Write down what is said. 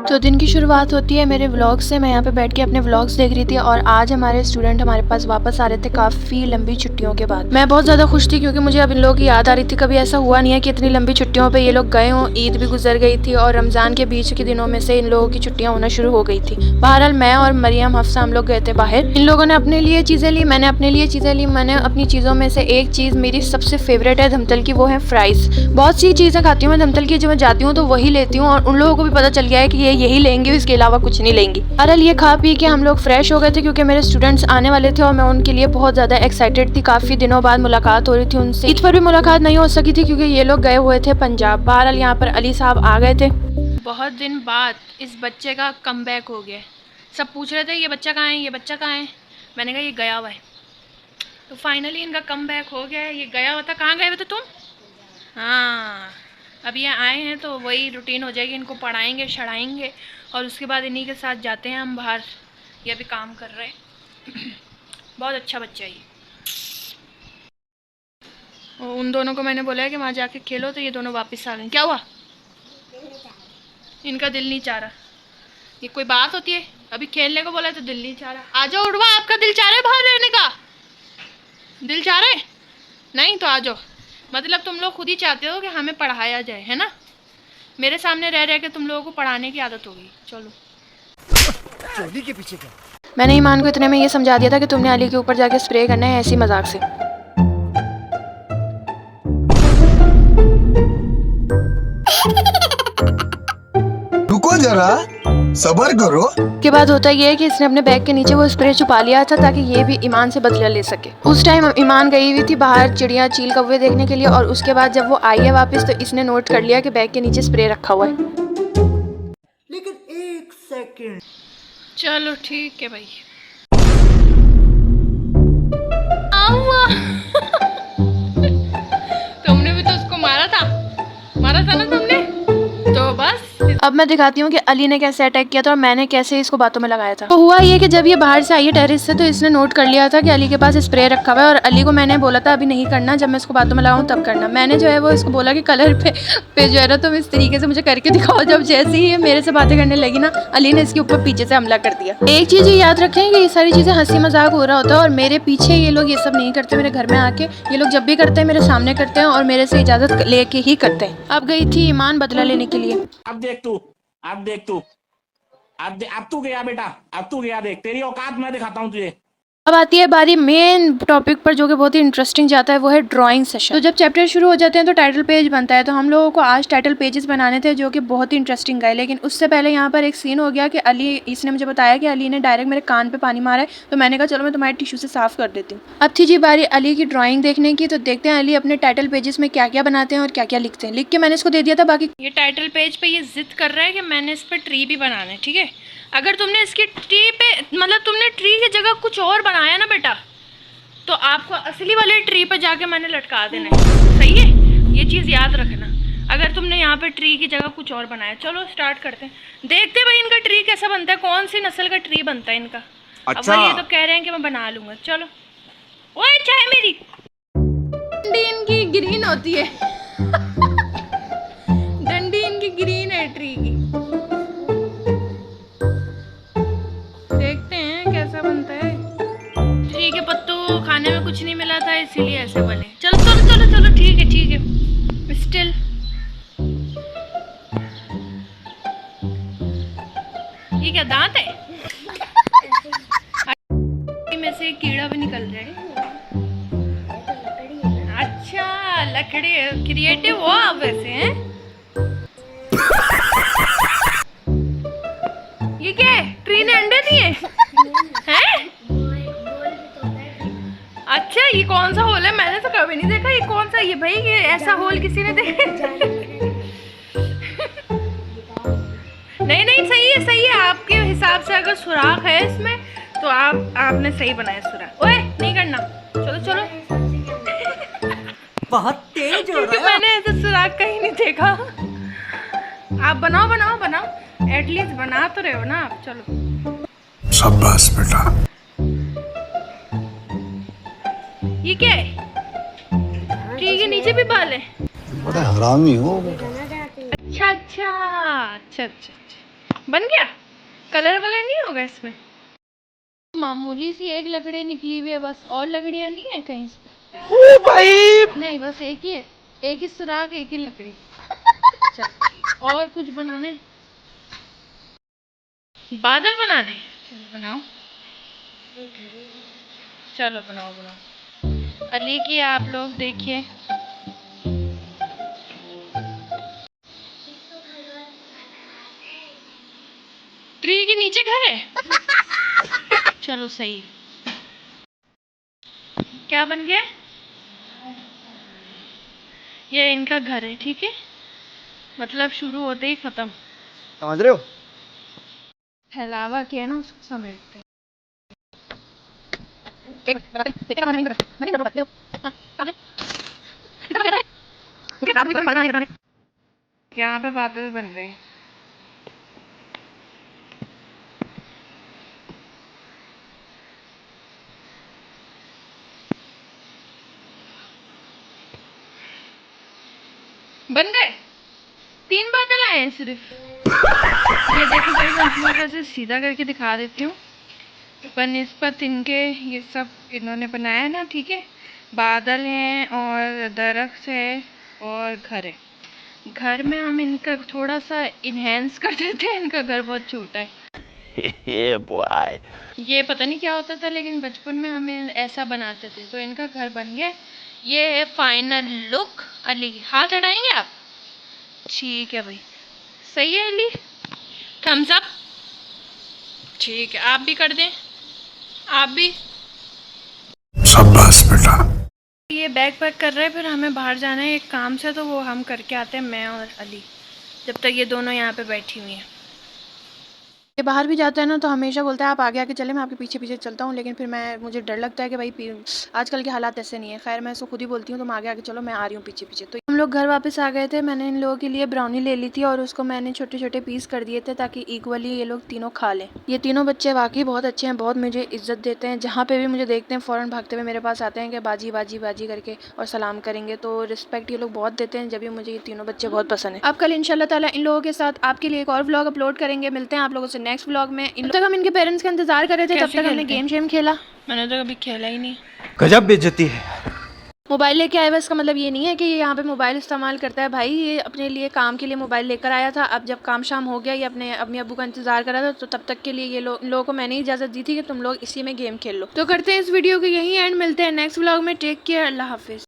तो दिन की शुरुआत होती है मेरे व्लॉग से। मैं यहाँ पे बैठ के अपने व्लॉग्स देख रही थी और आज हमारे स्टूडेंट हमारे पास वापस आ रहे थे काफ़ी लंबी छुट्टियों के बाद। मैं बहुत ज़्यादा खुश थी क्योंकि मुझे अब इन लोगों की याद आ रही थी। कभी ऐसा हुआ नहीं है कि इतनी लंबी छुट्टियों पे ये लोग गए हों। ईद भी गुजर गई थी और रमज़ान के बीच के दिनों में से इन लोगों की छुट्टियाँ होना शुरू हो गई थी। बहरहाल मैं और मरियम हफ्सा हम लोग गए थे बाहर। इन लोगों ने अपने लिए चीज़ें ली, मैंने अपने लिए चीज़ें ली। मैंने अपनी चीज़ों में से एक चीज़ मेरी सबसे फेवरेट है धमतल की, वो है फ्राइज़। बहुत सी चीज़ें खाती हूँ मैं धमतल की, जब मैं जाती हूँ तो वही लेती हूँ और उन लोगों को भी पता चल गया है कि ये यही लेंगे, इसके अलावा कुछ नहीं लेंगी। बहरहाल ये खा पी के हम लोग फ्रेश हो गए थे क्योंकि मेरे स्टूडेंट्स आने वाले थे और मैं उनके लिए बहुत ज़्यादा एक्साइटेड थी। काफ़ी दिनों बाद मुलाकात हो रही थी उनसे। ईद पर भी मुलाकात नहीं हो सकी थी क्योंकि ये लोग गए हुए थे पंजाब। बहरहाल यहाँ पर अली साहब आ गए थे। बहुत दिन बाद इस बच्चे का कमबैक हो गया। सब पूछ रहे थे ये बच्चा कहाँ है, ये बच्चा कहाँ है। मैंने कहा ये गया हुआ है। तो फाइनली इनका कमबैक हो गया है। ये गया हुआ था। कहाँ गए हुए थे तुम? हाँ, अब ये आए हैं तो वही रूटीन हो जाएगी। इनको पढ़ाएंगे शढ़ाएंगे और उसके बाद इन्हीं के साथ जाते हैं हम बाहर। ये अभी काम कर रहे हैं। बहुत अच्छा बच्चा है ये। और उन दोनों को मैंने बोला है कि वहाँ जाके खेलो, तो ये दोनों वापस आ गए। क्या हुआ? इनका दिल नहीं चाह रहा। ये कोई बात होती है? अभी खेलने को बोला तो दिल नहीं चाह रहा। आ जाओ उड़वा, आपका दिल चाह रहा है बाहर रहने का? दिल चाह रहा है? नहीं तो आ जाओ। मतलब तुम लोग खुद ही चाहते हो कि हमें पढ़ाया जाए, है ना? मेरे सामने रह रह के तुम लोगों को पढ़ाने की आदत हो गई। चलो चोली के पीछे क्या? मैंने ईमान को इतने में ये समझा दिया था कि तुमने अली के ऊपर जाके स्प्रे करना है, ऐसी मजाक से। रुको जरा, सब्र करो। के बाद होता ये है कि इसने अपने बैग के नीचे वो स्प्रे छुपा लिया था ताकि ये भी ईमान से बदला ले सके। उस टाइम ईमान गई हुई थी बाहर चिड़िया चील कौवे देखने के लिए और उसके बाद जब वो आई है वापस तो इसने नोट कर लिया कि बैग के नीचे स्प्रे रखा हुआ है। लेकिन एक सेकंड। चलो ठीक है भाई। तुमने भी तो उसको मारा था ना तुमने। तो बस अब मैं दिखाती हूँ कि अली ने कैसे अटैक किया था और मैंने कैसे इसको बातों में लगाया था। तो हुआ ये कि जब ये बाहर से आई है टेरेस से तो इसने नोट कर लिया था कि अली के पास स्प्रे रखा हुआ है और अली को मैंने बोला था अभी नहीं करना, जब मैं इसको बातों में लगाऊं तब करना। मैंने जो है वो इसको बोला कि कलर पे जो है ना तुम इस तरीके से मुझे करके दिखाओ। जब जैसे ही ये मेरे से बातें करने लगी ना, अली ने इसके ऊपर पीछे से हमला कर दिया। एक चीज ये याद रखें कि ये सारी चीजें हंसी मजाक हो रहा होता है और मेरे पीछे ये लोग ये सब नहीं करते। मेरे घर में आके ये लोग जब भी करते हैं मेरे सामने करते हैं और मेरे से इजाजत लेके ही करते हैं। अब गई थी ईमान बदला लेने के लिए। अब देख तू, अब तू गया बेटा, अब तू गया। देख तेरी औकात मैं दिखाता हूँ तुझे। अब आती है बारी मेन टॉपिक पर जो कि बहुत ही इंटरेस्टिंग जाता है, वो है ड्राइंग सेशन। तो जब चैप्टर शुरू हो जाते हैं तो टाइटल पेज बनता है। तो हम लोगों को आज टाइटल पेजेस बनाने थे जो कि बहुत ही इंटरेस्टिंग गए। लेकिन उससे पहले यहाँ पर एक सीन हो गया कि अली, इसने मुझे बताया कि अली ने डायरेक्ट मेरे कान पे पानी मारा है। तो मैंने कहा चलो मैं तुम्हारे टिश्यू से साफ कर देती हूँ। अब थी जी बारी अली की ड्राइंग देखने की। तो देखते हैं अली अपने टाइटल पेजेस में क्या क्या बनाते हैं और क्या क्या लिखते हैं। लिख के मैंने इसको दे दिया था। बाकी ये टाइटल पेज पे ये जिद कर रहा है कि मैंने इस पर ट्री भी बनाना है। ठीक है, अगर तुमने इसकी ट्री पे मतलब तुमने ट्री की जगह कुछ और बनाया ना बेटा, तो आपको असली वाले ट्री पे जाके मैंने लटका देना है। सही है, ये चीज़ याद रखना। अगर तुमने यहाँ पे ट्री की जगह कुछ और बनाया। चलो स्टार्ट करते हैं। देखते हैं भाई इनका ट्री कैसा बनता है, कौन सी नस्ल का ट्री बनता है इनका। अच्छा। अब ये तो कह रहे हैं कि मैं बना लूंगा। चलो। ओए चाय मेरी। डंडी इनकी ग्रीन होती है। डंडी इनकी ग्रीन है ट्री की। देखते हैं कैसा बनता है। ट्री के पत्तों को खाने में कुछ नहीं मिला था इसीलिए ऐसे बने। चलो चलो चलो चलो ठीक है स्टिल। ये क्या दांत है? में से कीड़ा भी निकल रहा है। अच्छा लकड़ी, क्रिएटिव हो आप वैसे हैं। ये क्या है? ट्री ने अंडे दिए हैं? अच्छा ये कौन सा होल है? मैंने तो कभी नहीं देखा। ये कौन सा? ये भाई ये ऐसा होल किसी ने देखा? नहीं सही है। आपके हिसाब से अगर सुराख है इसमें तो आपने सही बनाया सुराख। ओए नहीं करना। चलो बहुत तेज हो रहा है। मैंने ऐसा सुराख कहीं नहीं देखा। आप बनाओ एटलीस्ट बना तो रहे हो ना आप। चलो शाबाश बेटा। ये क्या है? ट्री के नीचे भी बाल है। बड़ा हरामी हो। अच्छा अच्छा अच्छा अच्छा अच्छा बन गया। कलर वलर नहीं होगा इसमें। मामूली सी एक लकड़ी निकली हुई है बस, और लकड़ियां नहीं है कहीं से। ओ भाई नहीं, बस एक ही है, एक ही सुराख, एक ही लकड़ी। चल, और कुछ बनाने, बादल बनाने, चलो बनाओ, चलो बनाओ बनाओ। अली की आप लोग देखिए, ट्री के नीचे घर है। चलो सही। क्या बन गया? ये इनका घर है, ठीक है, मतलब शुरू होते ही खत्म। समझ रहे हो? फैलावा के है ना, उसको समेटते हैं। यहाँ पे बादल बन रहे हैं। बन गए, 3 बादल आए हैं सिर्फ। ये देखो भाई, मैं थोड़ा सा सीधा करके दिखा देती हूँ। बनिस्बत इनके ये सब इन्होंने बनाया है ना, ठीक है। बादल हैं और दरख्त है और घर है। घर में हम इनका थोड़ा सा इन्हेंस कर देते हैं, इनका घर बहुत छोटा है। ये पता नहीं क्या होता था, लेकिन बचपन में हमें ऐसा बनाते थे, तो इनका घर बन गया। ये है फाइनल लुक। अली हाथ हटाएंगे आप? ठीक है भाई, सही है अली, थम्स अप। ठीक है, आप भी कर दें, आप भी। शाबाश बेटा। ये बैग पैक कर रहे हैं, फिर हमें बाहर जाना है एक काम से, तो वो हम करके आते हैं, मैं और अली, जब तक ये दोनों यहाँ पे बैठी हुई हैं। ये बाहर भी जाता है ना, तो हमेशा बोलता है आप आगे आगे चले, मैं आपके पीछे पीछे चलता हूँ, लेकिन फिर मुझे डर लगता है कि भाई आजकल के हालात ऐसे नहीं है। खैर मैं इसको खुद ही बोलती हूँ तुम आगे आगे चलो, मैं आ रही हूँ पीछे पीछे। तो हम लोग घर वापस आ गए थे। मैंने इन लोगों के लिए ब्राउनी ले ली थी और उसको मैंने छोटे छोटे पीस कर दिए थे, ताकि इक्वली ये लोग तीनों खा लें। ये तीनों बच्चे वाकई बहुत अच्छे हैं, बहुत मुझे इज्जत देते हैं। जहाँ पे भी मुझे देखते हैं फ़ौरन भागते हुए मेरे पास आते हैं कि बाजी बाजी बाजी करके और सलाम करेंगे। तो रिस्पेक्ट ये लोग बहुत देते हैं, जब भी मुझे ये तीनों बच्चे बहुत पसंद है। अब कल इंशाल्लाह ताला इन लोगों के साथ आपके लिए एक और व्लॉग अपलोड करेंगे। मिलते हैं आप लोगों से नेक्स्ट व्लॉग में। तब तक हम इनके पेरेंट्स का इंतजार कर रहे थे, तब तक हमने गेम शेम खेला। मैंने तो कभी खेला ही नहीं। गजब बेइज्जती है। मोबाइल लेके आया हुआ, इसका मतलब ये नहीं है कि ये यहाँ पे मोबाइल इस्तेमाल करता है। भाई ये अपने लिए काम के लिए मोबाइल लेकर आया था। अब जब काम शाम हो गया, ये अपने अम्मी अब्बू का इंतजार कर रहा था, तो तब तक के लिए ये लोगों को मैंने इजाज़त दी थी कि तुम लोग इसी में गेम खेल लो। तो करते हैं इस वीडियो के यहीं एंड, मिलते हैं नेक्स्ट व्लॉग में। टेक केयर, अल्लाह हाफिज़।